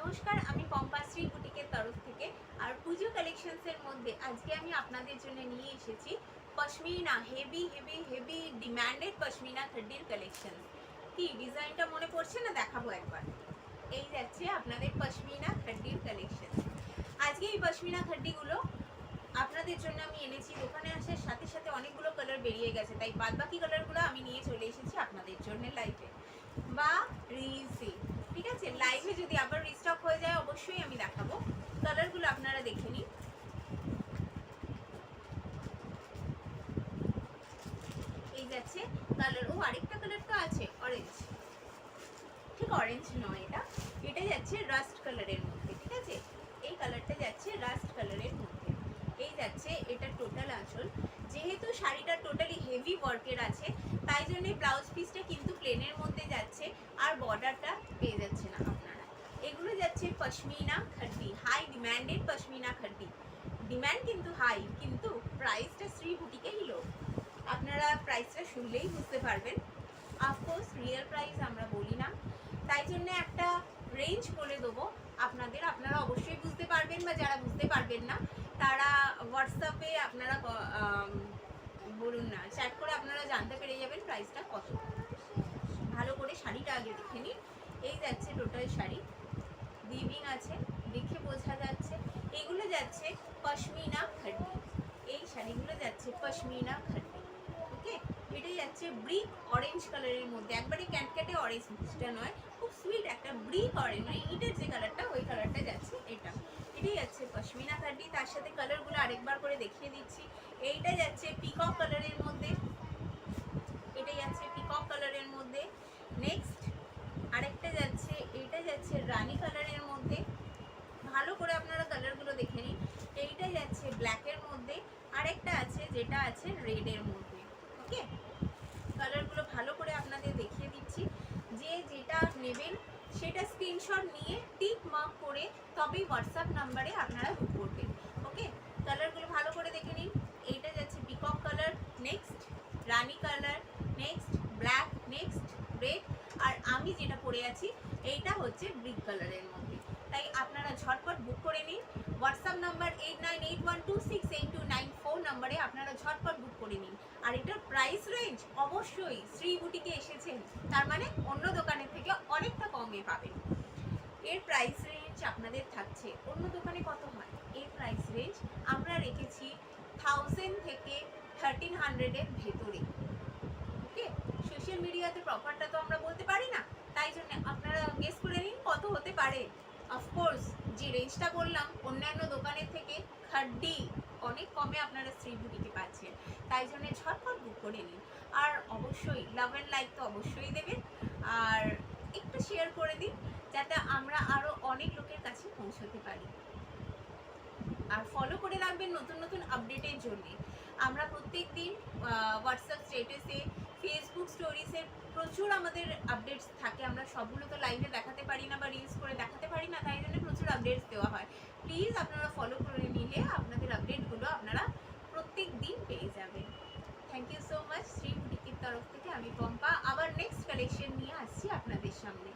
নমস্কার, আমি পম্পাশ্রী বুটিকের তরফ থেকে। আর পুজো কালেকশনসের মধ্যে আজকে আমি আপনাদের জন্য নিয়ে এসেছি pashmina, heavy heavy heavy demanded pashmina খাড্ডির কালেকশন। কি ডিজাইনটা মনে পড়ছে না? দেখাবো একবার। এই যাচ্ছে আপনাদের পশমিনা খাড্ডির কালেকশন। আজকে এই পশমিনা খাড্ডিগুলো আপনাদের জন্য আমি এনেছি। দোকানে আসার সাথে সাথে অনেকগুলো কালার বেরিয়ে গেছে, তাই বাদবাকি কালারগুলো আমি নিয়ে চলে এসেছি আপনাদের জন্য লাইভে বা রিলসে। ঠিক আছে, লাইভে যদি আবার রিস্টক হয়ে যায় অবশ্যই আমি দেখাবো। কালারগুলো আপনারা দেখে নিন। এই যাচ্ছে কালার। ও আরেকটা কালার তো আছে, অরেঞ্জ। ঠিক অরেঞ্জ নয়, এটা যাচ্ছে রাস্ট কালারের মধ্যে। ঠিক আছে, এই কালারটা যাচ্ছে রাস্ট কালারের মধ্যে। এই যাচ্ছে এটা টোটাল আঁচল। যেহেতু শাড়িটা টোটালি হেভি ওয়ার্কের আছে, তাই জন্য ব্লাউজ পিসটা কিন্তু প্লেনের মধ্যে যাচ্ছে আর বর্ডারটা পেয়ে যাচ্ছে না আপনারা। এগুলো যাচ্ছে pashmina খাড্ডি, high demanded pashmina খাড্ডি। Demand কিন্তু হাই, কিন্তু প্রাইসটা শ্রী বুটিকেই লো। আপনারা প্রাইসটা শুনলেই বুঝতে পারবেন। অফকোর্স রিয়েল প্রাইস আমরা বলি না, তাই জন্য একটা রেঞ্জ বলে দেবো আপনাদের। আপনারা অবশ্যই বুঝতে পারবেন, বা যারা বুঝতে পারবেন না তারা হোয়াটসঅ্যাপে আপনারা বলুন না, চ্যাট করে আপনারা জানতে পেরে যাবেন প্রাইসটা কত। ভালো করে শাড়িটা আগে দেখে নিন। এই যাচ্ছে টোটাল শাড়ি, উইভিং আছে, দেখে বোঝা যাচ্ছে। এগুলো যাচ্ছে পশমিনা খাড্ডি। এই শাড়িগুলো যাচ্ছে পশমিনা খাড্ডি। ওকে, এটা যাচ্ছে ব্রিক অরেঞ্জ কালারের মধ্যে, একবারে ক্যাটক্যাটে অরেঞ্জটা নয়, খুব সুইট একটা ব্রিক অরেঞ্জ, মানে ইটের যে কালারটা ওই কালারটা যাচ্ছে এটা। এটাই যাচ্ছে পশমিনা খাড্ডি। তার সাথে কালারগুলো আরেকবার করে দেখিয়ে দিচ্ছি। এইটা যাচ্ছে পিকক কালারের মধ্যে, এটা যাচ্ছে পিকক কালারের মধ্যে। নেক্সট আরেকটা যাচ্ছে, এটা যাচ্ছে রানী কালারের মধ্যে। ভালো করে আপনারা কালারগুলো দেখে নিন। এইটা যাচ্ছে ব্ল্যাকের মধ্যে, আরেকটা আছে যেটা আছে রেডের মধ্যে। ওকে, কালারগুলো ভালো করে আপনাদের দেখিয়ে দিচ্ছি। যে যেটা নেবেন সেটা স্ক্রিনশট নিয়ে টিক মার্ক করে তবেই হোয়াটসঅ্যাপ নাম্বারে আপনারা বুক করবেন। ওকে, কালারগুলো ভালো করে দেখে নিন। এইটা যাচ্ছে peacock colour, next rani colour, next black, next red, আর আমি যেটা পরে আছি এইটা হচ্ছে ব্রিক কালারের মধ্যে। তাই আপনারা ঝটপট বুক করে নিন। হোয়াটসঅ্যাপ নাম্বার 8981268294 নাম্বারে আপনারা ঝটপট বুক করে নিন। আর এটার প্রাইস রেঞ্জ অবশ্যই শ্রী বুটিকে এসেছেন, তার মানে অন্য দোকানের থেকে অনেকটা কমে পাবেন। এর প্রাইস রেঞ্জ আপনাদের থাকছে, অন্য দোকানে কত হয়, এর প্রাইস রেঞ্জ আমরা রেখেছি 1000 থেকে 1300-এর ভেতরে। ওকে, সোশ্যাল মিডিয়াতে প্রপারটা তো আমরা বলতে পারি না, তাই জন্য আপনারা গেস করে নিন কত হতে পারে। অফকোর্স যে রেঞ্জটা বললাম অন্যান্য দোকানের থেকে খাড্ডি অনেক কমে আপনারা শ্রী বুটিকে পাচ্ছেন, তাই জন্য ঝটপট বুক করে নিন। আর অবশ্যই লাভ অ্যান্ড লাইক তো অবশ্যই দেবেন, আর একটু শেয়ার করে দিন যাতে আমরা আরও অনেক লোকের কাছে পৌঁছতে পারি। আর ফলো করে রাখবেন নতুন নতুন আপডেটের জন্য। আমরা প্রত্যেক দিন হোয়াটসঅ্যাপ স্ট্যাটাসে, ফেসবুক স্টোরিজে প্রচুর আমাদের আপডেটস থাকে। আমরা সবগুলো তো লাইভে দেখাতে পারি না বা রিলস করে দেখাতে পারি না, তাই জন্য প্রচুর আপডেটস দেওয়া হয়। প্লিজ আপনারা ফলো করে নিলে আপনাদের আপডেটগুলো আপনারা প্রত্যেক দিন পেয়ে যাবেন। Thank you so much. Shri বুটিকের তরফ থেকে আমি পম্পা আবার নেক্সট কালেকশন নিয়ে আসছি আপনাদের সামনে।